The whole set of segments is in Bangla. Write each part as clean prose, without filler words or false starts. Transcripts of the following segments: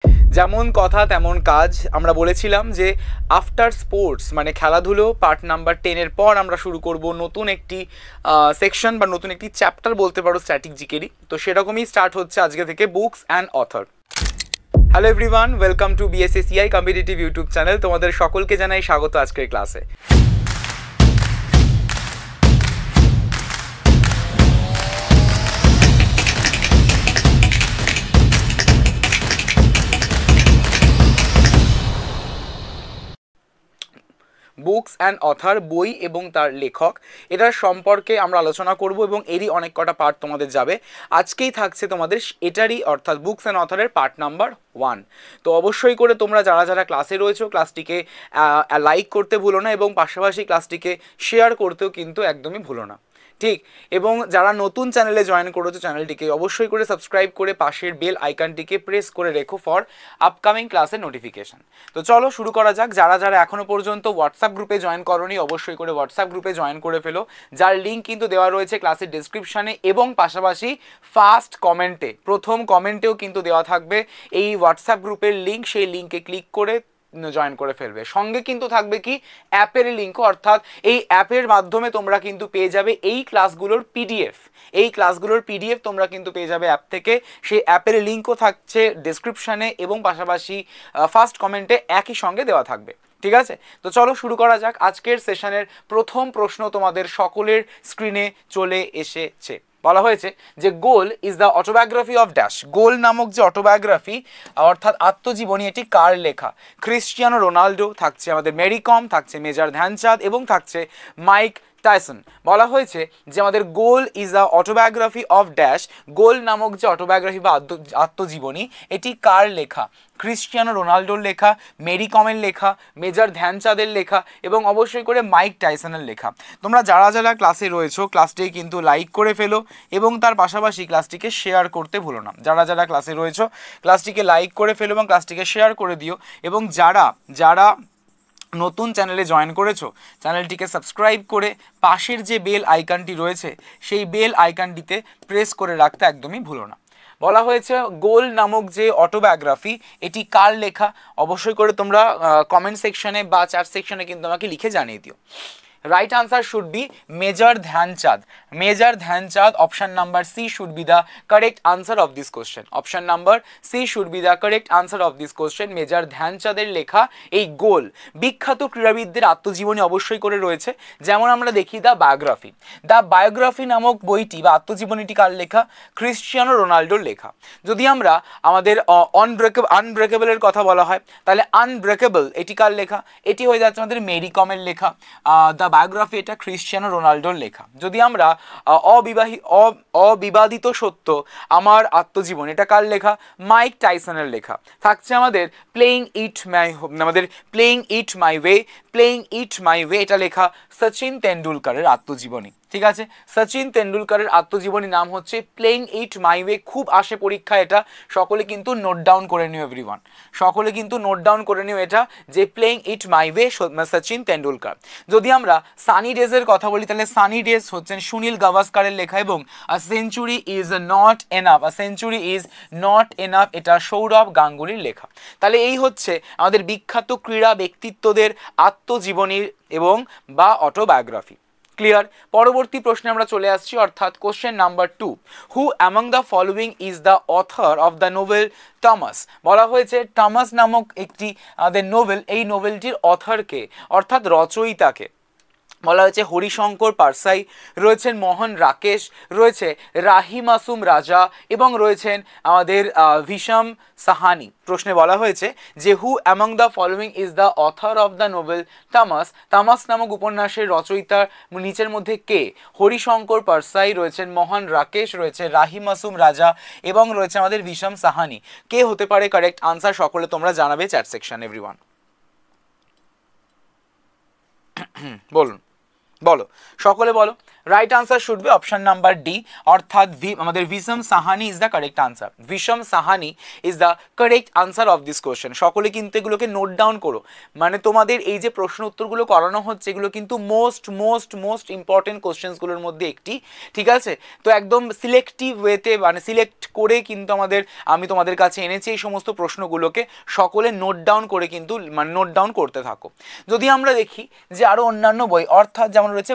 যেমন কথা তেমন কাজ। আমরা বলেছিলাম যে আফটার স্পোর্টস মানে খেলাধুলো পার্ট নাম্বার 10-এর পর আমরা শুরু করব নতুন একটি সেকশন বা নতুন একটি চ্যাপ্টার বলতে পারো স্ট্যাটিক জিকেরই। তো সেরকমই স্টার্ট হচ্ছে আজকে থেকে books and author. Hello everyone, welcome to BSACI competitive YouTube channel. তোমাদের সকলকে জানাই স্বাগত আজকের ক্লাসে। বুকস অ্যান্ড অথার, বই এবং তার লেখক, এটার সম্পর্কে আমরা আলোচনা করব এবং এরই অনেক কটা পার্ট তোমাদের যাবে। আজকেই থাকছে তোমাদের এটারই অর্থাৎ বুকস অ্যান্ড অথারের পার্ট নাম্বার 1। তো অবশ্যই করে তোমরা যারা যারা ক্লাসে রয়েছো ক্লাসটিকে লাইক করতে ভুলো না এবং পাশাপাশি ক্লাসটিকে শেয়ার করতেও কিন্তু একদমই ভুলো না, ঠিক। এবং যারা নতুন চ্যানেলে জয়েন করেছো চ্যানেলটিকে অবশ্যই করে সাবস্ক্রাইব করে পাশের বেল আইকনটিকে প্রেস করে রেখো ফর আপকামিং ক্লাসের নোটিফিকেশন। তো চলো শুরু করা যাক। যারা যারা এখনো পর্যন্ত হোয়াটসঅ্যাপ গ্রুপে জয়েন করোনি অবশ্যই করে হোয়াটসঅ্যাপ গ্রুপে জয়েন করে ফেলো, যার লিঙ্ক কিন্তু দেওয়া রয়েছে ক্লাসের ডেসক্রিপশানে এবং পাশাপাশি ফার্স্ট কমেন্টে, প্রথম কমেন্টেও কিন্তু দেওয়া থাকবে এই হোয়াটসঅ্যাপ গ্রুপের লিঙ্ক। সেই লিঙ্কে ক্লিক করে জয়েন করে ফেলবে। সঙ্গে কিন্তু থাকবে কি অ্যাপের লিঙ্কও, অর্থাৎ এই অ্যাপের মাধ্যমে তোমরা কিন্তু পেয়ে যাবে এই ক্লাসগুলোর পিডিএফ। এই ক্লাসগুলোর পিডিএফ তোমরা কিন্তু পেয়ে যাবে অ্যাপ থেকে। সেই অ্যাপের লিঙ্কও থাকছে ডেসক্রিপশানে এবং পাশাপাশি ফার্স্ট কমেন্টে একই সঙ্গে দেওয়া থাকবে, ঠিক আছে। তো চলো শুরু করা যাক। আজকের সেশনের প্রথম প্রশ্ন তোমাদের সকলের স্ক্রিনে চলে এসেছে। বলা হয়েছে যে goal is the autobiography of dash. Goal নামক যে অটোবায়োগ্রাফি অর্থাৎ আত্মজীবনী, এটি কার লেখা? ক্রিশ্চিয়ানো রোনাল্ডো, থাকছে আমাদের মেরি কম, থাকছে মেজর ধ্যানচাঁদ এবং থাকছে মাইক টাইসন। বলা হয়েছে যে আমাদের goal is the autobiography of dash. Goal নামক যে অটোবায়োগ্রাফি বা আত্মজীবনী এটি কার লেখা? ক্রিশ্চিয়ানো রোনাল্ডোর লেখা, মেরি কমের লেখা, মেজর ধ্যানচাঁদের লেখা এবং অবশ্যই করে মাইক টাইসনের লেখা। তোমরা যারা যারা ক্লাসে রয়েছো ক্লাসটিকে কিন্তু লাইক করে ফেলো এবং তার পাশাপাশি ক্লাসটিকে শেয়ার করতে ভুলো না। যারা যারা ক্লাসে রয়েছো ক্লাসটিকে লাইক করে ফেলো এবং ক্লাসটিকে শেয়ার করে দিও। এবং যারা যারা নতুন চ্যানেলে জয়েন করেছো চ্যানেলটিকে সাবস্ক্রাইব করে পাশের যে বেল আইকনটি রয়েছে সেই বেল আইকনটিতে প্রেস করে রাখতে একদমই ভুলো না। বলা হয়েছে গোল নামক যে অটোবায়োগ্রাফি এটি কার লেখা? অবশ্যই করে তোমরা কমেন্ট সেকশনে বা চ্যাট সেকশনে কিন্তু আমাকে লিখে জানিয়ে দিও। Right answer should be Major Dhyanchand. Major Dhyanchand, option number C should be the correct answer of this question. Option number C should be the correct answer of this question. Major Dhyanchand এর লেখা এই গোল। বিখ্যাত ক্রীড়াবিদদের আত্মজীবনী অবশ্যই করে রয়েছে, যেমন আমরা দেখি দ্য বায়োগ্রাফি। দ্য বায়োগ্রাফি নামক বইটি বা আত্মজীবনীটি কার লেখা? ক্রিশ্চিয়ানো রোনাল্ডোর লেখা। যদি আমরা আমাদের আনব্রেকেবলের কথা বলা হয় তাহলে আনব্রেকেবল এটি কার লেখা? এটি হয়ে যাচ্ছে আমাদের মেরি কমের লেখা। দ্য বায়োগ্রাফি এটা ক্রিশ্চিয়ানো রোনাল্ডোর লেখা। যদি আমরা অবিবাদিত সত্য আমার আত্মজীবন, এটা কার লেখা? মাইক টাইসনের লেখা। থাকছে আমাদের প্লেইং ইট মাই ওয়ে, এটা লেখা সচিন তেন্ডুলকারের আত্মজীবনী, ঠিক আছে। সচিন তেন্ডুলকারের আত্মজীবনী নাম হচ্ছে প্লেইং ইট মাই ওয়ে। খুব আসে পরীক্ষা এটা, সকলে কিন্তু নোট ডাউন করে নিও এভরিওয়ান, সকলে কিন্তু নোট ডাউন করে নিও এটা যে playing it my way Sachin Tendulkar. যদি আমরা সানি ডেজের কথা বলি তাহলে সানি ডেজ হচ্ছেন সুনীল গাভাস্কারের লেখা এবং আ সেঞ্চুরি ইজ নট এনাফ এটা সৌরভ গাঙ্গুলির লেখা। তাহলে এই হচ্ছে আমাদের বিখ্যাত ক্রীড়া ব্যক্তিত্বদের আত্মজীবনীর এবং বা অটোবায়োগ্রাফি। ক্লিয়ার? পরবর্তী প্রশ্নে আমরা চলে আসছি, অর্থাৎ question number 2। Who among the following is the author of the novel Thomas? বলা হয়েছে টমাস নামক একটি আমাদের নোভেল, এই নোভেলটির অথরকে অর্থাৎ রচয়িতাকে বলা হয়েছে হরিশঙ্কর পারসাই, রয়েছেন মোহন রাকেশ, রয়েছে রাহি মাসুম রাজা এবং রয়েছেন আমাদের ভিশম সাহানি। প্রশ্নে বলা হয়েছে যে হু among the following is the author of the novel Thomas? Thomas নামক উপন্যাসের রচয়িতার নিচের মধ্যে কে? হরিশঙ্কর পারসাই, রয়েছেন মোহন রাকেশ, রয়েছে রাহি মাসুম রাজা এবং রয়েছে আমাদের ভিশম সাহানি। কে হতে পারে কারেক্ট আনসার? সকলে তোমরা জানাবে চ্যাট সেকশন এভরিওয়ান। বলুন, বলো, সকলে বলো। Right answer should be option number D, অর্থাৎ আমাদের Bhisham Sahni is the correct answer. Bhisham Sahni is the correct answer of this question. সকলে কিন্তু এগুলোকে নোট ডাউন করো, মানে তোমাদের এই যে প্রশ্ন উত্তরগুলো করানো হচ্ছে এগুলো কিন্তু মোস্ট মোস্ট মোস্ট ইম্পর্টেন্ট কোশ্চেন্সগুলোর মধ্যে একটি, ঠিক আছে। তো একদম সিলেক্টিভ ওয়েতে মানে সিলেক্ট করে কিন্তু আমি তোমাদের কাছে এনেছি এই সমস্ত প্রশ্নগুলোকে, সকলে নোট ডাউন করে কিন্তু মানে নোট ডাউন করতে থাকো। যদি আমরা দেখি যে আরও অন্যান্য বই, অর্থাৎ যেমন রয়েছে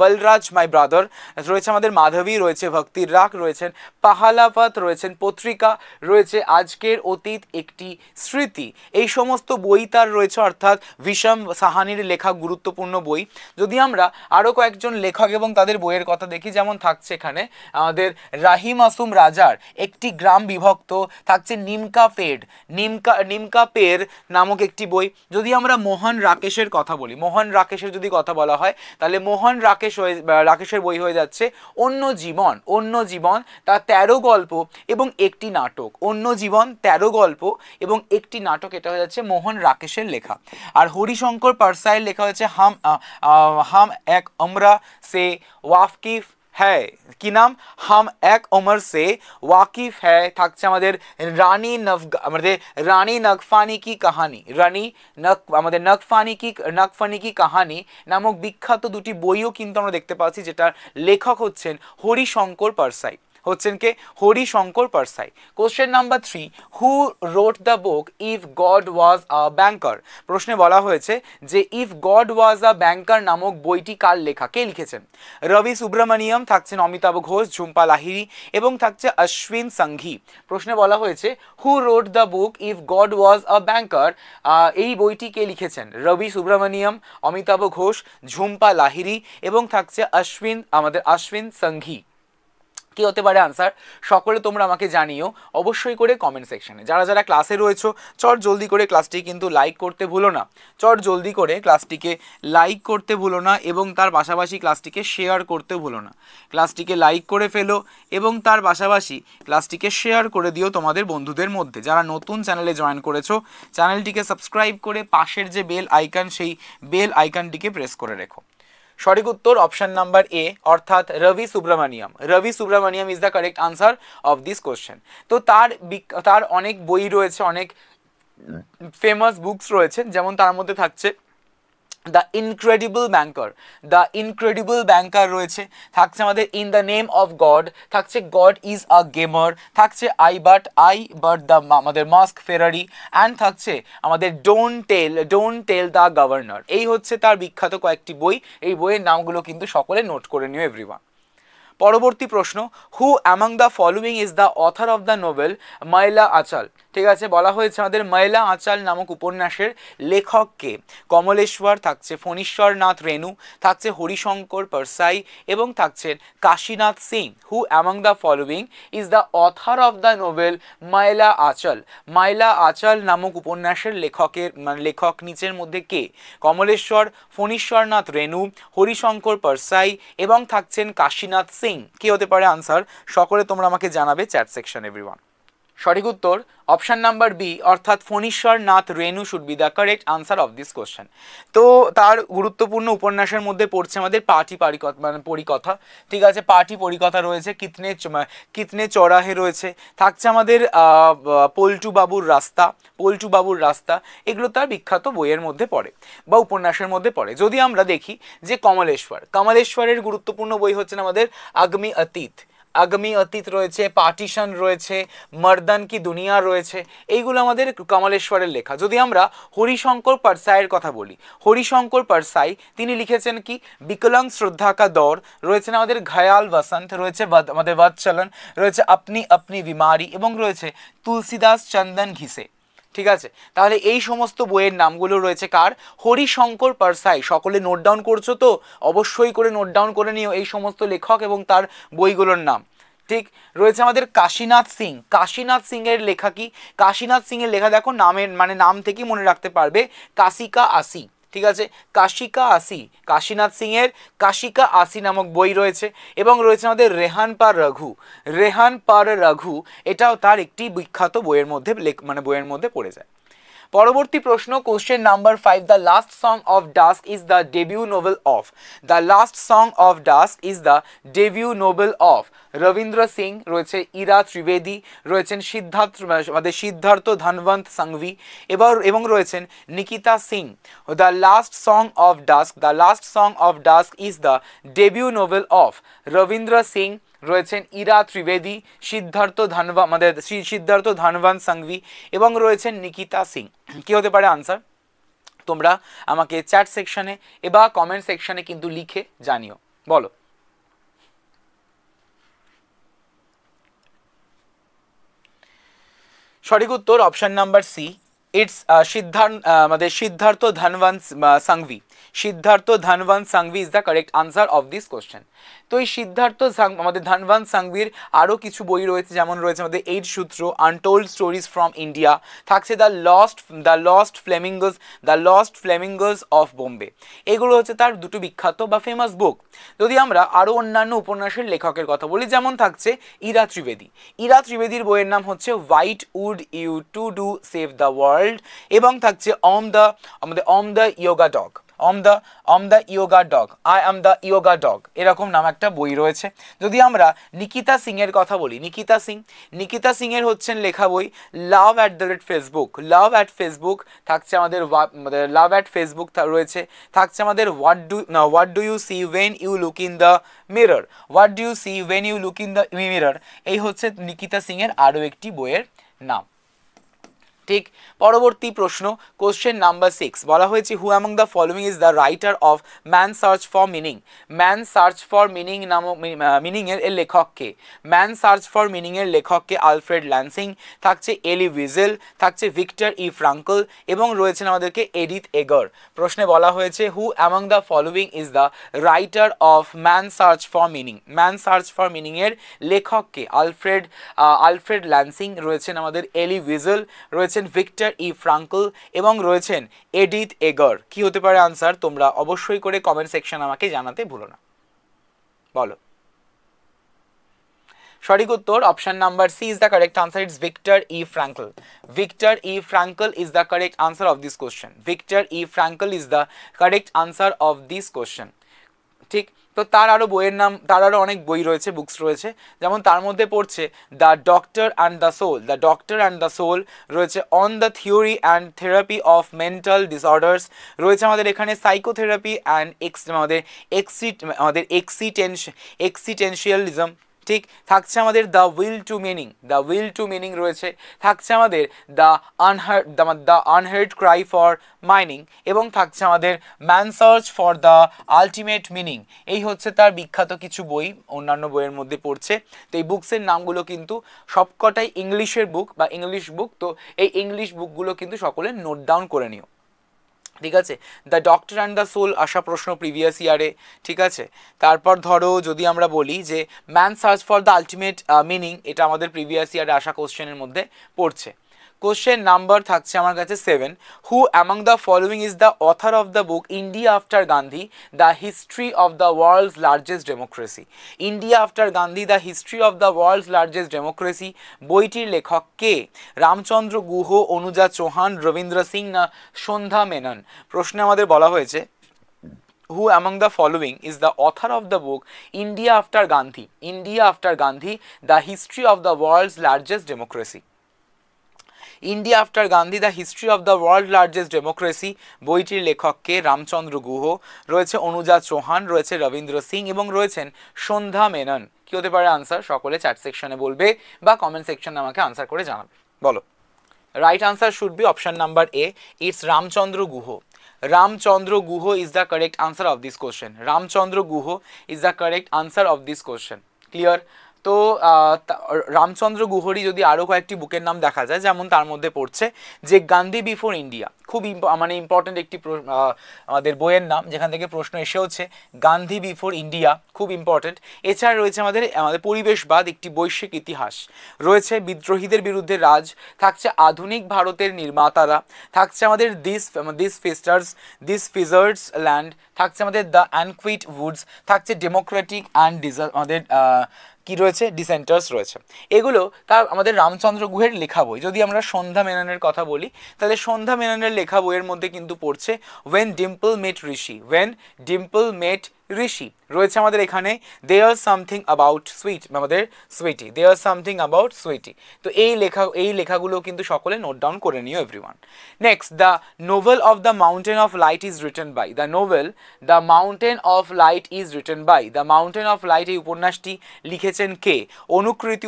বলরাজ মাই ব্রাদার, রয়েছে আমাদের মাধবী, রয়েছে ভক্তির রাগ, রয়েছেন পাহালাপথ, রয়েছেন পত্রিকা, রয়েছে আজকের অতীত একটি স্মৃতি, এই সমস্ত বই তার রয়েছে, অর্থাৎ ভিশম সাহানির লেখা গুরুত্বপূর্ণ বই। যদি আমরা আরও কয়েকজন লেখক এবং তাদের বইয়ের কথা দেখি, যেমন থাকছে এখানে আমাদের রাহি মাসুম রাজার একটি গ্রাম বিভক্ত, থাকছে নিমকা পের নামক একটি বই। যদি আমরা মোহন রাকেশের কথা বলি, মোহন রাকেশের যদি কথা বলা হয় তাহলে মোহন রাকেশের বই হয়ে যাচ্ছে অন্য জীবন, তার 13 গল্প এবং একটি নাটক, অন্য জীবন 13 গল্প এবং একটি নাটক, এটা হয়ে যাচ্ছে মোহন রাকেশের লেখা। আর হরিশঙ্কর পারসাইয়ের লেখা হচ্ছে হাম এক উমরা সে ওয়াকিফ হ্যাঁ, কি নাম, হাম এক উমর সে ওয়াকিফ হ্যাঁ। থাকছে আমাদের রানী নগফানি কি কাহানি, নগফানি কি কাহানি নামক বিখ্যাত দুটি বইও কিন্তু আমরা দেখতে পাচ্ছি, যেটার লেখক হচ্ছেন হরিশঙ্কর পারসাই, হচ্ছেন কে, Harishankar Parsai. Question number 3, who wrote the book if God was a banker. প্রশ্নে বলা হয়েছে যে ইফ গড ওয়াজ আ ব্যাংকার নামক বইটি কার লেখা, কে লিখেছেন? রবি সুব্রমণিয়ম, থাকছেন অমিতাভ ঘোষ, ঝুম্পা লাহিড়ী এবং থাকছে অশ্বিন সংঘি। প্রশ্নে বলা হয়েছে who wrote the book if God was a banker, এই বইটি কে লিখেছেন? রবি সুব্রমণিয়ম, অমিতাভ ঘোষ, ঝুম্পা লাহিড়ী এবং থাকছে অশ্বিন সংঘি। কি হতে পারে আনসার? সকলে তোমরা আমাকে জানিও অবশ্যই করে কমেন্ট সেকশনে। যারা যারা ক্লাসে রয়েছো চট জলদি করে ক্লাসটি কিন্তু লাইক করতে ভুলো না, লাইক করতে ভুলো না এবং তার পাশাপাশি ক্লাসটিকে শেয়ার করতে ভুলো না। ক্লাসটিকে লাইক করে ফেলো এবং তার পাশাপাশি ক্লাসটিকে শেয়ার করে দিও তোমাদের বন্ধুদের মধ্যে। যারা নতুন চ্যানেলে জয়েন করেছো চ্যানেলটিকে সাবস্ক্রাইব করে পাশের যে বেল আইকন, সেই বেল আইকনটিকে প্রেস করে রেখো। সঠিক উত্তর অপশন নাম্বার এ, অর্থাৎ Ravi Subramanian is the correct answer of this question. তো তার অনেক বই রয়েছে, অনেক ফেমাস বুকস রয়েছে, যেমন তার মধ্যে থাকছে দ্য ইনক্রেডিবল ব্যাংকার রয়েছে, থাকছে আমাদের in the name of god, থাকছে গড ইজ আ গেমার, থাকছে আই বাট দ্য আমাদের মাস্ক ফেরারি, অ্যান্ড থাকছে আমাদের ডোন্ট টেল দ্য গভর্নর। এই হচ্ছে তার বিখ্যাত কয়েকটি বই। এই বইয়ের নামগুলো কিন্তু সকলে নোট করে নিও এভরিওয়ান। পরবর্তী প্রশ্ন, হু among the following is the author of the novel ময়লা আঁচাল। ঠিক আছে, বলা হয়েছে আমাদের ময়লা আঁচাল নামক উপন্যাসের লেখককে? কমলেশ্বর, থাকছে ফণীশ্বরনাথ রেণু, থাকছে হরিশঙ্কর পারসাই এবং থাকছেন কাশীনাথ সিং। হু among the following is the author of the novel ময়লা আঁচাল নামক উপন্যাসের লেখক নিচের মধ্যে কে? কমলেশ্বর, ফণীশ্বরনাথ রেণু, হরিশঙ্কর পারসাই এবং থাকছেন কাশীনাথ সিং। কি হতে পারে আনসার? সকলে তোমরা আমাকে জানাবে চ্যাট সেকশন এভরিওয়ান। সঠিক উত্তর অপশন নাম্বার বি, অর্থাৎ Phanishwarnath Renu should be the correct answer of this question. তো তার গুরুত্বপূর্ণ উপন্যাসের মধ্যে পড়ছে আমাদের পরিকথা। ঠিক আছে, পরিকথা রয়েছে, কিতনে চৌরাহে রয়েছে, থাকছে আমাদের পল্টু বাবুর রাস্তা, এগুলো তার বিখ্যাত বইয়ের মধ্যে পড়ে বা উপন্যাসের মধ্যে পড়ে। যদি আমরা দেখি যে কমলেশ্বরের গুরুত্বপূর্ণ বই হচ্ছে আমাদের আগামী অতীত রয়েছে, পার্টিশন রয়েছে, মর্দান কি দুনিয়া রয়েছে, এইগুলো আমাদের কমলেশ্বরের লেখা। যদি আমরা হরিশঙ্কর পারসাইয়ের কথা বলি, হরিশঙ্কর পারসাই তিনি লিখেছেন কি? বিকলাঙ্গ শ্রদ্ধা কা দৌর, রয়েছেন আমাদের ঘয়াল বসন্ত, রয়েছে আমাদের বৎসলন, রয়েছে আপনি বিমারি এবং রয়েছে তুলসীদাস চন্দন ঘিসে। ঠিক আছে, তাহলে এই সমস্ত বইয়ের নামগুলো রয়েছে কার? হরিশঙ্কর পারসাই। সকলে নোট ডাউন করছো তো? অবশ্যই করে নোট ডাউন করে নিও এই সমস্ত লেখক এবং তার বইগুলোর নাম। ঠিক, রয়েছে আমাদের কাশীনাথ সিং এর লেখা কি? কাশীনাথ সিং এর লেখা দেখো, নাম থেকেই মনে রাখতে পারবে, কাশিকা আসি। ঠিক আছে, কাশীনাথ সিং এর কাশিকা আসি নামক বই রয়েছে এবং রয়েছে আমাদের রেহান পার রঘু, এটাও তার একটি বিখ্যাত বইয়ের মধ্যে পড়ে যায়। পরবর্তী প্রশ্ন, question number 5, the last song of dusk is the debut Nobel of, the last song of dusk is the debut Nobel of Rabindra Singh, রয়েছে ইরা ত্রিবেদী, রয়েছেন সিদ্ধার্থ ধনবন্ত সংঘভি এবং রয়েছেন Nikita Singh. The last song of dusk, the last song of dusk is the debut Nobel of Rabindra Singh, রয়েছেন ইরা ত্রিবেদী, সিদ্ধার্থ ধনবন্ত সংঘভি এবং রয়েছেন নিকিতা সিং। কি হতে পারে আনসার? তোমরা আমাকে চ্যাট সেকশনে বা কমেন্ট সেকশনে কিন্তু লিখে জানিও, বলো। সঠিক উত্তর option number C, it's Siddharth Dhanvant Sanghvi. Siddharth Dhanvant Sanghvi is the correct answer of this question. তো এই ধনবন্ত সংঘভির আরও কিছু বই রয়েছে, যেমন রয়েছে আমাদের 8 সূত্র, আনটোল্ড স্টোরিজ ফ্রম ইন্ডিয়া, থাকছে the lost flamingos of Bombay. এগুলো হচ্ছে তার দুটো বিখ্যাত বা ফেমাস বুক। যদি আমরা আরও অন্যান্য উপন্যাসের লেখকের কথা বলি, যেমন থাকছে ইরা ত্রিবেদী। ইরা ত্রিবেদীর বইয়ের নাম হচ্ছে what would you to do save the world, এবং থাকছে Om the yoga dog, Om the yoga dog, I am the yoga dog, এরকম নাম একটা বই রয়েছে। যদি আমরা নিকিতা সিং এর কথা বলি, নিকিতা সিং এর হচ্ছেন লেখা বই love at the rate Facebook, love at Facebook, থাকছে আমাদের লাভ অ্যাট ফেসবুক রয়েছে, থাকছে আমাদের what do you see when you look in the mirror, what do you see when you look in the mirror, এই হচ্ছে নিকিতা সিং এর আরও একটি বইয়ের নাম। ঠিক, পরবর্তী প্রশ্ন, কোশ্চেন নাম্বার 6, বলা হয়েছে who among the following is the writer of man search for meaning. Man search for meaning মিনিংয়ের লেখককে, ম্যান সার্চ ফর মিনিংয়ের লেখককে আলফ্রেড ল্যান্সিং, থাকছে এলি উইজেল, থাকছে ভিক্টর ই ফ্রাঙ্কল এবং রয়েছেন আমাদেরকে এডিথ এগার। প্রশ্নে বলা হয়েছে who among the following is the writer of man search for meaning. Man search for মিনিংয়ের লেখককে আলফ্রেড ল্যান্সিং, রয়েছেন আমাদের এলি উইজেল, রয়েছেন ভিক্টর ই ফ্রাঙ্কল এবং রয়েছেন এডিথ এগার। কি হতে পারে আনসার? তোমরা অবশ্যই করে কমেন্ট সেকশন আমাকে জানাতে ভুলো না, বলো। সঠিক উত্তর option number C is the correct answer, it's Victor E Frankl. Victor E Frankl is the correct answer of this question. Victor E Frankl is the correct answer of this question. ঠিক, তো তার আরও বইয়ের নাম, তার আরও অনেক বই রয়েছে, বুকস রয়েছে, যেমন তার মধ্যে পড়ছে the doctor and the soul, the doctor and the soul, রয়েছে on the theory and therapy of mental disorders, রয়েছে আমাদের এখানে সাইকোথেরাপি অ্যান্ড এক্সিটেনশিয়ালিজম। ঠিক, থাকছে আমাদের দ্য উইল টু মিনিং রয়েছে, থাকছে আমাদের the unheard Cry for mining এবং থাকছে আমাদের man search for the ultimate meaning. এই হচ্ছে তার বিখ্যাত কিছু বই, অন্যান্য বইয়ের মধ্যে পড়ছে। তো এই বুকসের নামগুলো কিন্তু সবকটাই ইংলিশের বুক বা ইংলিশ বুক, তো এই ইংলিশ বুকগুলো কিন্তু সকলে নোট ডাউন করে নিও, ঠিক আছে। The doctor and the soul আসা প্রশ্ন প্রিভিয়াস ইয়ারে, ঠিক আছে। তারপর ধরো যদি আমরা বলি যে man search for the ultimate meaning, এটা আমাদের প্রিভিয়াস ইয়ারে আসা কোশ্চেনের মধ্যে পড়ছে। কোশ্চেন নাম্বার থাকছে আমার কাছে 7, who among the following is the author of the book India after Gandhi, the history of the world's largest democracy. India after Gandhi, the history of the world's largest democracy, বইটির লেখক কে? রামচন্দ্র গুহ, অনুজা চৌহান, রবীন্দ্র সিং না সন্ধ্যা মেনন। প্রশ্নে আমাদের বলা হয়েছে who among the following is the author of the book India After Gandhi, India After Gandhi, the history of the world's largest democracy। India after Gandhi, the history of the world largest democracy, বইটির লেখককে রামচন্দ্র গুহ, রয়েছে অনুজা চৌহান, রয়েছে রবীন্দ্র সিং এবং রয়েছেন সন্ধ্যা মেনন। কি হতে পারে আনসার? সকলে চ্যাট সেকশনে বলবে বা কমেন্ট সেকশনে আমাকে আনসার করে জানাবে, বলো। Right answer should be option number A, it's Ramchandra Guha. Ramchandra Guha is the correct answer of this question. Ramchandra Guha is the correct answer of this question. Clear? তো রামচন্দ্র গুহরই যদি আরও কয়েকটি বুকের নাম দেখা যায়, যেমন তার মধ্যে পড়ছে যে গান্ধী বিফোর ইন্ডিয়া, খুব ইম্পর্টেন্ট একটি আমাদের বইয়ের নাম, যেখান থেকে প্রশ্ন এসেওছে গান্ধী বিফোর ইন্ডিয়া, খুব ইম্পর্টেন্ট। এছাড়া রয়েছে আমাদের পরিবেশবাদ, একটি বৈশ্বিক ইতিহাস, রয়েছে বিদ্রোহীদের বিরুদ্ধে রাজ, থাকছে আধুনিক ভারতের নির্মাতারা, থাকছে আমাদের দিস ফিজার্স ল্যান্ড, থাকছে আমাদের দ্য অ্যানকুইট উডস, থাকছে ডেমোক্রেটিক অ্যান্ড আমাদের কি রয়েছে, ডিসেন্টার্স রয়েছে। এগুলো তার আমাদের রামচন্দ্র গুহের লেখা বই। যদি আমরা সন্ধ্যা মেননের কথা বলি তাহলে সন্ধ্যা মেননের লেখা বইয়ের মধ্যে কিন্তু পড়ছে when Dimple met Rishi, when Dimple met Rishi রয়েছে আমাদের এখানে, দেয়ার সামথিং অ্যাবাউট সুইট, আমাদের sweetie, there something about sweetie. তো এই লেখাগুলো কিন্তু সকলে নোট ডাউন করে নিও everyone. Next, the novel of the mountain of light is written by, the novel the mountain of light is written by, the mountain of light এই উপন্যাসটি লিখেছেন কে? অনুকৃতি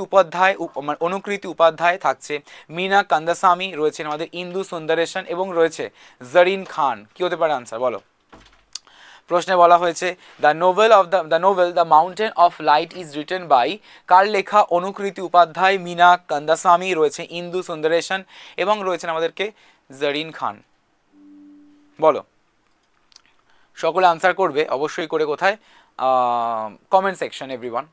উপাধ্যায় থাকছে মীনা কান্দাসামি, রয়েছেন আমাদের ইন্দু সুন্দরেশন এবং রয়েছে জরিন খান। কি হতে পারে আনসার বলো? প্রশ্নে বলা হয়েছে the novel the mountain of light is written by, কার লেখা? অনুকৃতি উপাধ্যায়, মীনা কান্দাসামি, রয়েছে ইন্দু সুন্দরেশন এবং রয়েছেন আমাদেরকে জরিন খান। বলো, সকলে আনসার করবে অবশ্যই করে, কোথায়? Comment section everyone.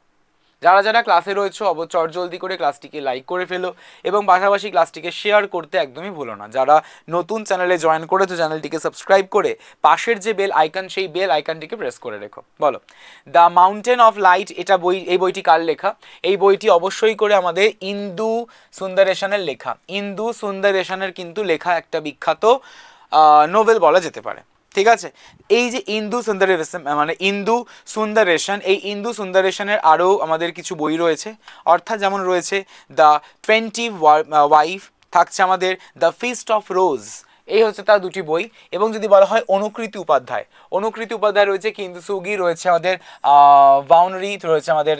যারা যারা ক্লাসে রয়েছে চটজলদি করে ক্লাসটিকে লাইক করে ফেলো এবং পাশাপাশি ক্লাসটিকে শেয়ার করতে একদমই ভুলো না। যারা নতুন চ্যানেলে জয়েন করেছো চ্যানেলটিকে সাবস্ক্রাইব করে পাশের যে বেল আইকন সেই বেল আইকনটিকে প্রেস করে রেখো। বলো, দ্য মাউন্টেন অফ লাইট এই বইটি কার লেখা? এই বইটি অবশ্যই করে আমাদের ইন্দু সুন্দরেশনের লেখা। ইন্দু সুন্দরেশনের কিন্তু লেখা একটা বিখ্যাত নোভেল বলা যেতে পারে। ঠিক আছে, এই যে ইন্দু সুন্দরেশন মানে ইন্দু সুন্দরেশন, এই ইন্দু সুন্দরেশনের আরও আমাদের কিছু বই রয়েছে, অর্থাৎ যেমন রয়েছে দ্য 20 ওয়াইফ, থাকছে আমাদের দ্য ফিস্ট অফ রোজ, এই হচ্ছে তার দুটি বই। এবং যদি বলা হয় অনুকৃতি উপাধ্যায় রয়েছে কিন্দুসুগি, রয়েছে আমাদের ভাউনরি, রয়েছে আমাদের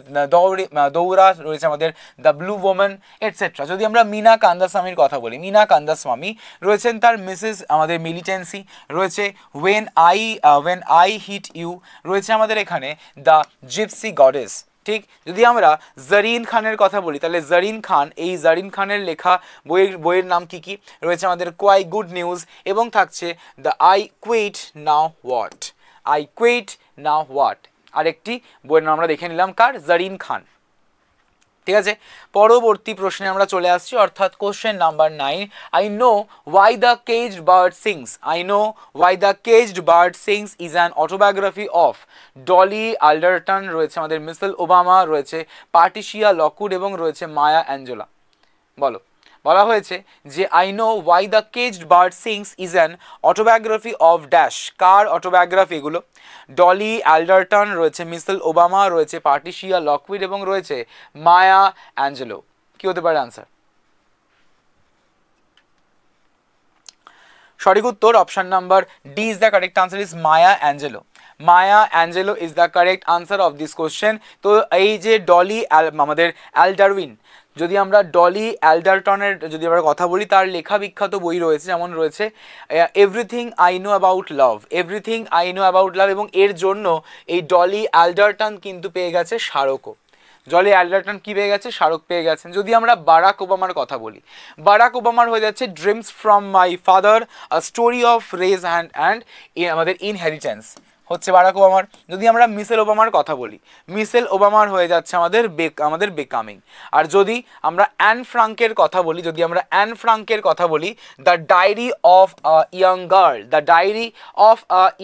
দৌড়া, রয়েছে আমাদের দ্য ব্লু ওম্যান এটসেট্রা। যদি আমরা মীনা কান্দাস্বামীর কথা বলি, মীনা কান্দাস্বামী রয়েছেন তার মিসেস আমাদের মিলিটেন্সি, রয়েছে ওয়েন আই হিট ইউ, রয়েছে আমাদের এখানে দ্য জিপসি গডেস। ঠিক, যদি আমরা জরিন খানের কথা বলি তাহলে জরিন খান, এই জরিন খানের লেখা বইয়ের নাম কি কি? রয়েছে আমাদের কোয়াই গুড নিউজ এবং থাকছে the I quit now what. আরেকটি বইয়ের নাম আমরা দেখে নিলাম, কার? জরিন খান। ঠিক আছে, পরবর্তী প্রশ্নে আমরা চলে আসছি, অর্থাৎ question number 9। I know why the caged bird sings is an autobiography of Dolly Alderton, রয়েছে আমাদের মিশেল ওবামা, রয়েছে পাট্রিশিয়া লকউড এবং রয়েছে মায়া অ্যাঞ্জেলা। বলো, বলা হয়েছে যে I know why the caged bird sings is an autobiography of dash, car autobiography এগুলো? ডলি অ্যালডারটন, রয়েছে মিশেল ওবামা, রয়েছে পাট্রিশিয়া লকউড এবং রয়েছে মায়া অ্যাঞ্জেলো। কি হতে পারে আনসার? সঠিক উত্তর option number D is the correct answer, is Maya Angelo. Maya Angelo is the correct answer of this question. তো এই যে ডলি আমাদের অ্যালডারউইন, যদি আমরা ডলি অ্যালডারটনের যদি আমরা কথা বলি, তার লেখা বিখ্যাত বই রয়েছে, যেমন রয়েছে এভরিথিং আই নো অ্যাবাউট লাভ, এবং এর জন্য এই ডলি অ্যালডারটন কিন্তু পেয়ে গেছে স্মারকও। ডলি অ্যালডারটন কি পেয়ে গেছে? স্মারক পেয়ে গেছেন। যদি আমরা বারাক ওবামার কথা বলি, বারাক ওবামার হয়ে যাচ্ছে dreams from my father, a story of race and আমাদের ইনহেরিটেন্স হচ্ছে বারাক ওবামার। যদি আমরা মিশেল ওবামার কথা বলি, মিশেল ওবামার হয়ে যাচ্ছে আমাদের বেকামিং। আর যদি আমরা অ্যান ফ্রাঙ্কের কথা বলি, the diary of a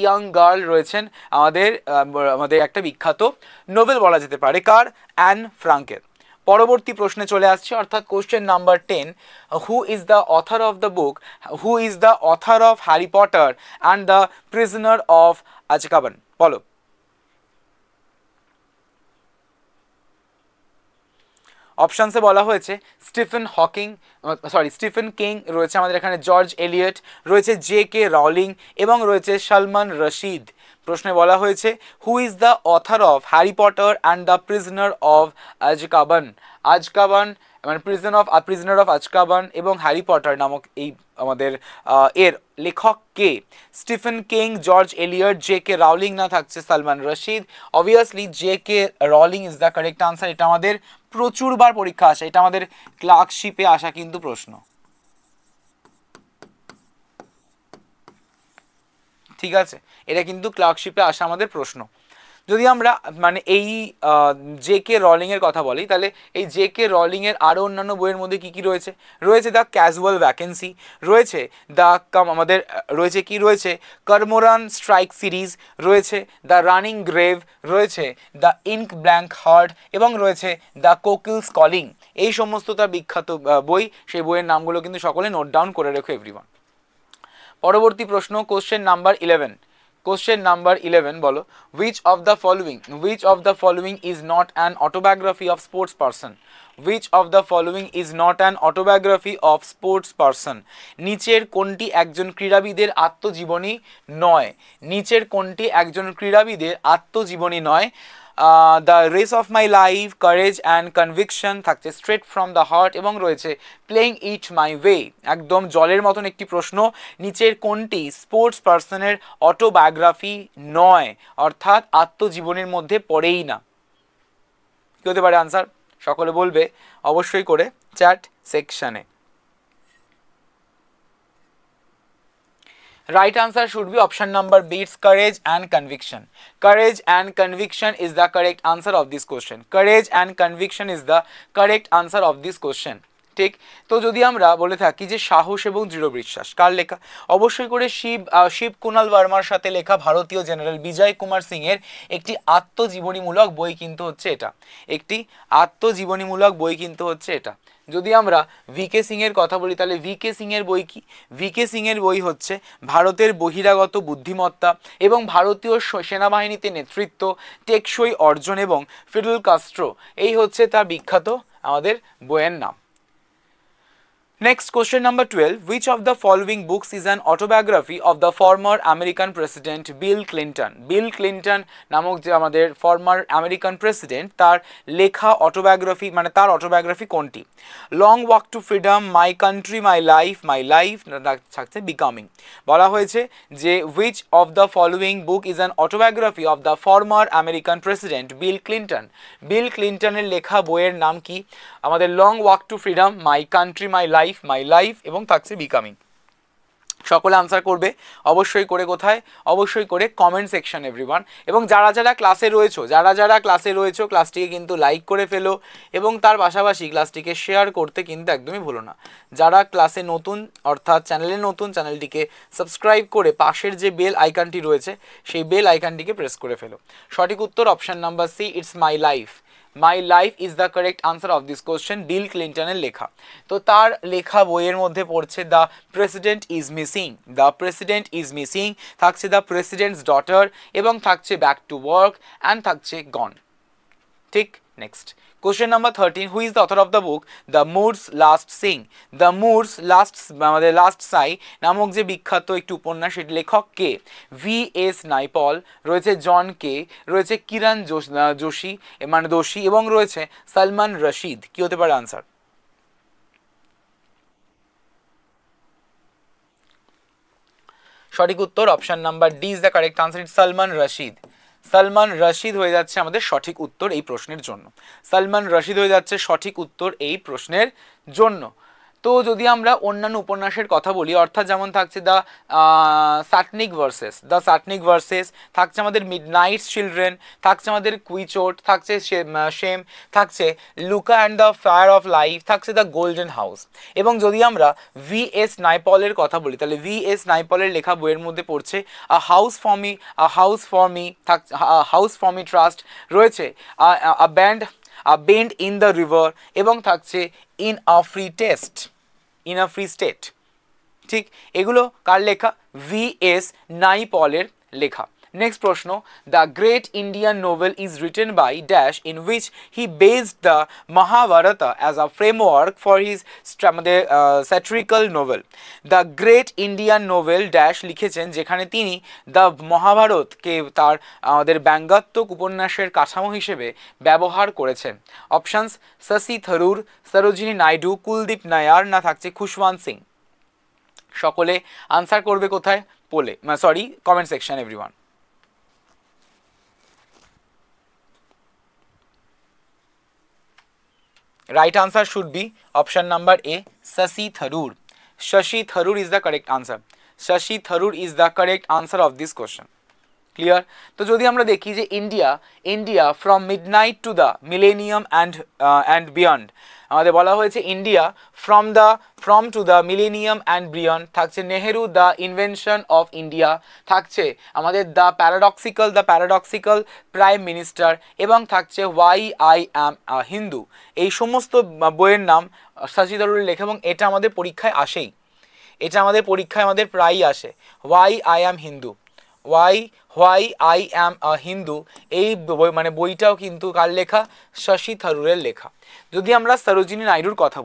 young girl, রয়েছেন আমাদের একটা বিখ্যাত নোবেল বলা যেতে পারে, কার? অ্যান ফ্রাঙ্কের। পরবর্তী প্রশ্নে চলে আসছে, অর্থাৎ question number 10। Who is the author of Harry Potter and the prisoner of Azkaban? বলো, অপশানসে বলা হয়েছে স্টিফেন কিং, রয়েছে আমাদের এখানে জর্জ এলিয়ট, রয়েছে জে.কে. রাউলিং এবং রয়েছে সালমান রশিদ। প্রশ্নে বলা হয়েছে who is the author of Harry Potter and the prisoner of Azkaban, মানে প্রিজনার অফ আজকাবান এবং হ্যারি পটার নামক এই আমাদের এর লেখক কে? Stephen King, George Eliot, JK. Rowling, না থাকছে Salman Rashid. Obviously JK. Rowling is the correct answer. এটা আমাদের প্রচুরবার পরীক্ষা আসে, এটা আমাদের ক্লার্কশিপে আসা কিন্তু প্রশ্ন। ঠিক আছে, এটা কিন্তু ক্লার্কশিপে আসা আমাদের প্রশ্ন। যদি আমরা মানে এই জে.কে রলিংয়ের কথা বলি, তাহলে এই জে.কে রলিংয়ের আরও অন্যান্য বইয়ের মধ্যে কী কী রয়েছে? রয়েছে দ্য ক্যাজুয়াল ভ্যাকেন্সি, রয়েছে দ্য আমাদের রয়েছে কি রয়েছে কর্মোরান স্ট্রাইক সিরিজ, রয়েছে দ্য রানিং গ্রেভ, রয়েছে দ্য ইঙ্ক ব্ল্যাঙ্ক হার্ট এবং রয়েছে দ্য কোকিলস কলিং। এই সমস্ত তার বিখ্যাত বই, সেই বইয়ের নামগুলো কিন্তু সকলে নোট ডাউন করে রেখো এভরিওয়ান। পরবর্তী প্রশ্ন, কোশ্চেন নাম্বার 11। কোশ্চেন নাম্বার 11 বলো, which of the following is not an autobiography of sports person? Which of the following is not an autobiography of sports person? নিচের কোনটি একজন ক্রীড়াবিদের আত্মজীবনী নয়? নিচের কোনটি একজন ক্রীড়াবিদের আত্মজীবনী নয়? The race of my life, courage and conviction থাকছে, স্ট্রেট ফ্রম দ্য হার্ট এবং রয়েছে প্লেইং ইট মাই ওয়ে। একদম জলের মতন একটি প্রশ্ন, নিচের কোনটি স্পোর্টস পার্সনের অটোবায়োগ্রাফি নয়, অর্থাৎ আত্মজীবনীর মধ্যে পড়েই না? কী হতে পারে আনসার? সকলে বলবে অবশ্যই করে চ্যাট সেকশানে। Right answer should be option number B, it's courage and conviction. Courage and conviction is the correct answer of this question. Courage and conviction is the correct answer of this question. ঠিক, তো যদি আমরা বলে থাকি যে সাহস এবং দৃঢ় বিশ্বাস কার লেখা, অবশ্যই করে শিব কুনাল বর্মার সাথে লেখা ভারতীয় জেনারেল বিজয় কুমার সিং এর একটি আত্মজীবনীমূলক বই কিন্তু হচ্ছে এটা, একটি আত্মজীবনীমূলক বই কিন্তু হচ্ছে এটা। যদি আমরা ভিকে সিং এর কথা বলি, তাহলে ভিকে সিং এর বই কি? ভিকে সিং এর বই হচ্ছে ভারতের বহিরাগত বুদ্ধিমত্তা এবং ভারতীয় সেনাবাহিনীতে নেতৃত্ব, টেকসই অর্জন এবং ফিডেল কাস্ট্রো, এই হচ্ছে তার বিখ্যাত আমাদের বইয়ের নাম। Next, question number 12. Which of the following books is an autobiography of the former American President Bill Clinton? Bill Clinton নামক যে আমাদের ফর্মার আমেরিকান প্রেসিডেন্ট, তার লেখা অটোবায়োগ্রাফি মানে তার অটোবায়োগ্রাফি কোনটি? Long walk two freedom, my country my life থাকছে বিকামিং। বলা হয়েছে যে which of the following book is an autobiography of the former American President Bill Clinton? বিল ক্লিন্টনের লেখা বইয়ের নাম কি? আমাদের long walk two freedom, my country my life এবং থাকছে বিকামিং। সকলে আনসার করবে অবশ্যই করে কোথায়? অবশ্যই করে কমেন্ট সেকশন এভরিওয়ান। এবং যারা ক্লাসে রয়েছো ক্লাসটিকে কিন্তু লাইক করে ফেলো এবং তার পাশাপাশি ক্লাসটিকে শেয়ার করতে কিন্তু একদমই ভুলো না। যারা ক্লাসে নতুন অর্থাৎ চ্যানেলে নতুন, চ্যানেলটিকে সাবস্ক্রাইব করে পাশের যে বেল আইকনটি রয়েছে সেই বেল আইকনটিকে প্রেস করে ফেলো। সঠিক উত্তর option number C, it's my life. My life is the correct answer of this question. Bill ক্লিন্টনের লেখা। তো তার লেখা বইয়ের মধ্যে পড়ছে দ্য প্রেসিডেন্ট ইজ মিসিং, থাকছে দ্য প্রেসিডেন্টস ডটার এবং থাকছে ব্যাক টু ওয়ার্ক অ্যান্ড থাকছে গন। ঠিক, next question number 13. Who is the author of the book the moor's last sigh নামক যে বিখ্যাত একটি উপন্যাস, এর লেখক কে? V.S. নাইপল, রয়েছে জন কে, রয়েছে কিরণ দোষী এবং রয়েছে সলমান রশিদ। কি হতে পারে আনসার? সঠিক উত্তর option number D is the correct answer, it's Salman Rashid হয়ে যাচ্ছে আমাদের সঠিক উত্তর এই প্রশ্নের জন্য। সলমান রশিদ হয়ে যাচ্ছে সঠিক উত্তর এই প্রশ্নের জন্য। তো যদি আমরা অন্যান্য উপন্যাসের কথা বলি, অর্থাৎ যেমন থাকছে দ্য সাটনিক ভার্সেস, থাকছে আমাদের মিডনাইটস চিলড্রেন, থাকছে আমাদের কুইচোট, থাকছে শেম, থাকছে Luka and the fire of life, থাকছে দ্য গোল্ডেন হাউস। এবং যদি আমরা V.S. নাইপলের কথা বলি, তাহলে V.S. নাইপলের লেখা বইয়ের মধ্যে পড়ছে a house for me trust, রয়েছে আ বেন্ড ইন দ্য রিভার এবং থাকছে ইন আ ফ্রি স্টেট। ঠিক, এগুলো কার লেখা? V.S. নাইপলের লেখা। নেক্সট প্রশ্ন, the great Indian novel is written by dash in which he based the Mahabharata as a framework for his আমাদের satirical novel. The great Indian novel dash লিখেছেন যেখানে তিনি দ্য মহাভারতকে তার আমাদের ব্যঙ্গাত্মক উপন্যাসের কাঠামো হিসেবে ব্যবহার করেছেন। অপশানস শশী থারুর, সরোজিনী নাইডু, কুলদীপ নায়ার না থাকছে খুশওয়ান্ত সিং। সকলে আনসার করবে কোথায়? Comment section everyone. Right answer should be option number A, Shashi Tharoor. Shashi Tharoor is the correct answer. Shashi Tharoor is the correct answer of this question. Clear? তো যদি আমরা দেখি যে India from midnight to the millennium and beyond, আমাদের বলা হয়েছে India from to the millennium and beyond, থাকছে Nehru the invention of India, থাকছে আমাদের দ্য প্যারাডক্সিক্যাল প্রাইম মিনিস্টার, এবং থাকছে ওয়াই আই অ্যাম হিন্দু। এই সমস্ত বইয়ের নাম শশী থারুরের লেখা, এবং এটা আমাদের পরীক্ষায় আসেই, এটা আমাদের পরীক্ষায় আমাদের প্রায়ই আসে। Why I am Hindu, why I am Hindu, এই মানে বইটাও কিন্তু কার লেখা? শশী থারুরের লেখা। যদি আমরা সরোজিনী নাইডুর কথা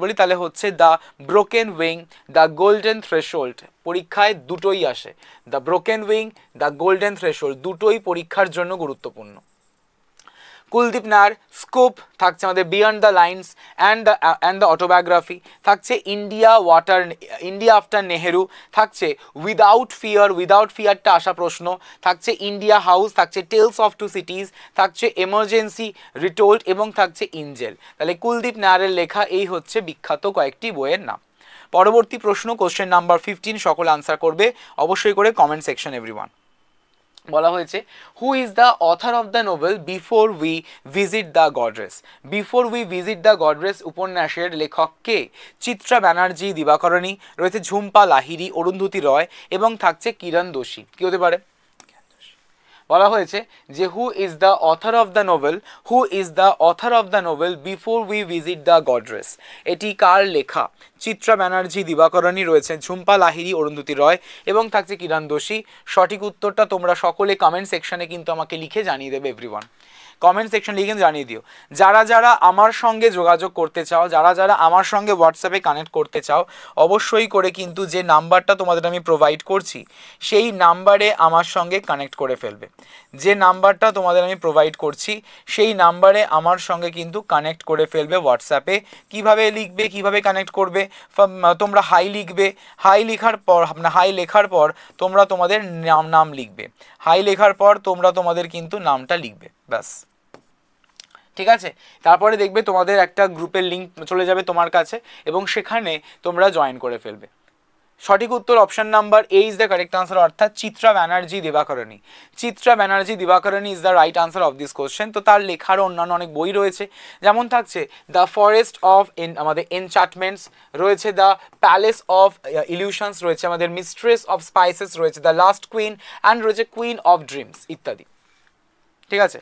বলি তাহলে হচ্ছে the broken wing, the golden threshold, পরীক্ষায় দুটোই আসে। The broken wing, the golden threshold, দুটোই পরীক্ষার জন্য গুরুত্বপূর্ণ। কুলদীপ নায়ার স্কুপ, থাকছে আমাদের beyond the lines and the autobiography, থাকছে ইন্ডিয়া আফটার নেহেরু, থাকছে উইদাউট ফিয়ারটা আসা প্রশ্ন, থাকছে ইন্ডিয়া হাউস, থাকছে টেলস অফ টু সিটিজ, থাকছে এমার্জেন্সি রিটোল্ড, এবং থাকছে ইঞ্জেল। তাহলে কুলদীপ নায়ারের লেখা এই হচ্ছে বিখ্যাত কয়েকটি বইয়ের নাম। পরবর্তী প্রশ্ন, কোশ্চেন নাম্বার 15, সকলে আনসার করবে অবশ্যই করে কমেন্ট সেকশন এভরিওয়ান। বলা হয়েছে who is the author of the novel before we visit the goddess উপন্যাসের লেখক কে? চিত্রা ব্যানার্জি, দিবাকরণী, রয়েছে ঝুম্পা লাহিড়ী, অরুন্ধতী রয়, এবং থাকছে কিরণ দোষী। কি হতে পারে? বলা হয়েছে যে who is the author of the novel before we visit the goddess, এটি কার লেখা? চিত্রা ব্যানার্জি, দিবাকরণী, রয়েছে ঝুম্পা লাহিড়ী, অরুন্ধতী রয়, এবং থাকছে কিরণ দোষী। সঠিক উত্তরটা তোমরা সকলে কমেন্ট সেকশনে কিন্তু আমাকে লিখে জানিয়ে দেবে এভরিওয়ান। কমেন্ট সেকশন লিখে জানিয়ে দিও। যারা আমার সঙ্গে যোগাযোগ করতে চাও, যারা আমার সঙ্গে হোয়াটসঅ্যাপে কানেক্ট করতে চাও, অবশ্যই করে কিন্তু যে নাম্বারটা তোমাদের আমি প্রোভাইড করছি সেই নাম্বারে আমার সঙ্গে কানেক্ট করে ফেলবে। যে নাম্বারটা তোমাদের আমি প্রোভাইড করছি সেই নাম্বারে আমার সঙ্গে কিন্তু কানেক্ট করে ফেলবে হোয়াটসঅ্যাপে। কিভাবে লিখবে, কিভাবে কানেক্ট করবে? তোমরা হাই লিখবে, হাই লেখার পর তোমরা তোমাদের নাম লিখবে, হাই লেখার পর তোমরা তোমাদের কিন্তু নামটা লিখবে, ব্যাস। ঠিক আছে? তারপরে দেখবে তোমাদের একটা গ্রুপের লিঙ্ক চলে যাবে তোমার কাছে, এবং সেখানে তোমরা জয়েন করে ফেলবে। সঠিক উত্তর option number A is the correct answer, অর্থাৎ Chitra Banerjee Divakaruni is the right answer of this question. তো তার লেখার অন্যান্য অনেক বই রয়েছে, যেমন থাকছে দ্য ফরেস্ট অফ আমাদের এনচ্যান্টমেন্টস, রয়েছে দ্য প্যালেস অফ ইলিউশনস, রয়েছে আমাদের মিস্ট্রেস অফ স্পাইসেস, রয়েছে দ্য লাস্ট কুইন, অ্যান্ড রয়েছে কুইন অফ ড্রিমস ইত্যাদি। ঠিক আছে?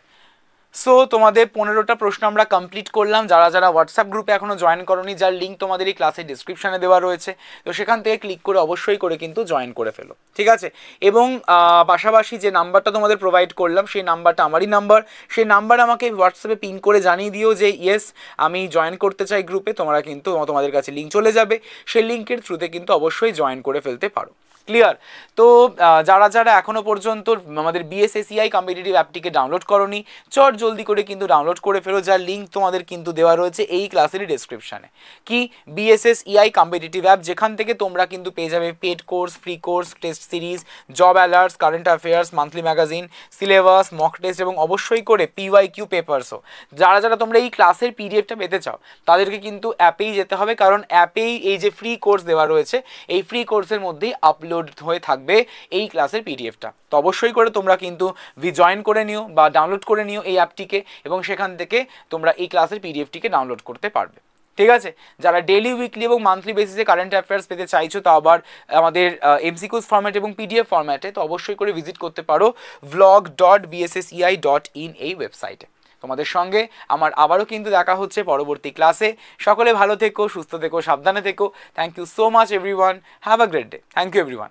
সো তোমাদের 15টা প্রশ্ন আমরা কমপ্লিট করলাম। যারা হোয়াটসঅ্যাপ গ্রুপে এখনও জয়েন করোনি, যার লিঙ্ক তোমাদের এই ক্লাসের ডিসক্রিপশানে দেওয়া রয়েছে, তো সেখান থেকে ক্লিক করে অবশ্যই করে কিন্তু জয়েন করে ফেলো। ঠিক আছে? এবং পাশাপাশি যে নাম্বারটা তোমাদের প্রোভাইড করলাম সেই নাম্বারটা আমারই নাম্বার, সেই নাম্বার আমাকে হোয়াটসঅ্যাপে পিন করে জানিয়ে দিও যে ইয়েস আমি জয়েন করতে চাই গ্রুপে। তোমরা কিন্তু তোমাদের কাছে লিঙ্ক চলে যাবে, সেই লিঙ্কের থ্রুতে কিন্তু অবশ্যই জয়েন করে ফেলতে পারো। ক্লিয়ার? তো যারা এখনও পর্যন্ত আমাদের বিএসএসইআই কম্পিটিটিভ অ্যাপটিকে ডাউনলোড করোনি, জলদি করে কিন্তু ডাউনলোড করে ফেলো, যার লিঙ্ক তোমাদের কিন্তু দেওয়া রয়েছে এই ক্লাসেরই ডেসক্রিপশানে। কি? বিএসএসইআই কম্পিটিটিভ অ্যাপ, যেখান থেকে তোমরা কিন্তু পেয়ে যাবে paid course, free course, test series, job alerts, current affairs, monthly magazine, syllabus, mock test, এবং অবশ্যই করে পিওয়াইকিউ পেপারসও। যারা তোমরা এই ক্লাসের পিডিএফটা পেতে চাও তাদেরকে কিন্তু অ্যাপেই যেতে হবে, কারণ অ্যাপেই এই যে ফ্রি কোর্স দেওয়া রয়েছে এই ফ্রি কোর্সের মধ্যেই আপলোড হয়ে থাকবে এই ক্লাসের পিডিএফটা। তো অবশ্যই করে তোমরা কিন্তু জয়েন করে নিও বা ডাউনলোড করে নিও এই অ্যাপটিকে, এবং সেখান থেকে তোমরা এই ক্লাসের পিডিএফটিকে ডাউনলোড করতে পারবে। ঠিক আছে? যারা ডেইলি, উইকলি এবং মান্থলি বেসিসে কারেন্ট অ্যাফেয়ার্স পেতে চাইছো, তা আবার আমাদের এমসিকিউজ ফরম্যাট এবং পিডিএফ ফরম্যাটে, তো অবশ্যই করে ভিজিট করতে পারো vlog.bssei.in এই ওয়েবসাইটে। তোমাদের সঙ্গে আমার আবারও কিন্তু দেখা হচ্ছে পরবর্তী ক্লাসে। সকলে ভালো থেকো, সুস্থ থেকো, সাবধানে থেকো। Thank you so much everyone, have a great day. Thank you everyone.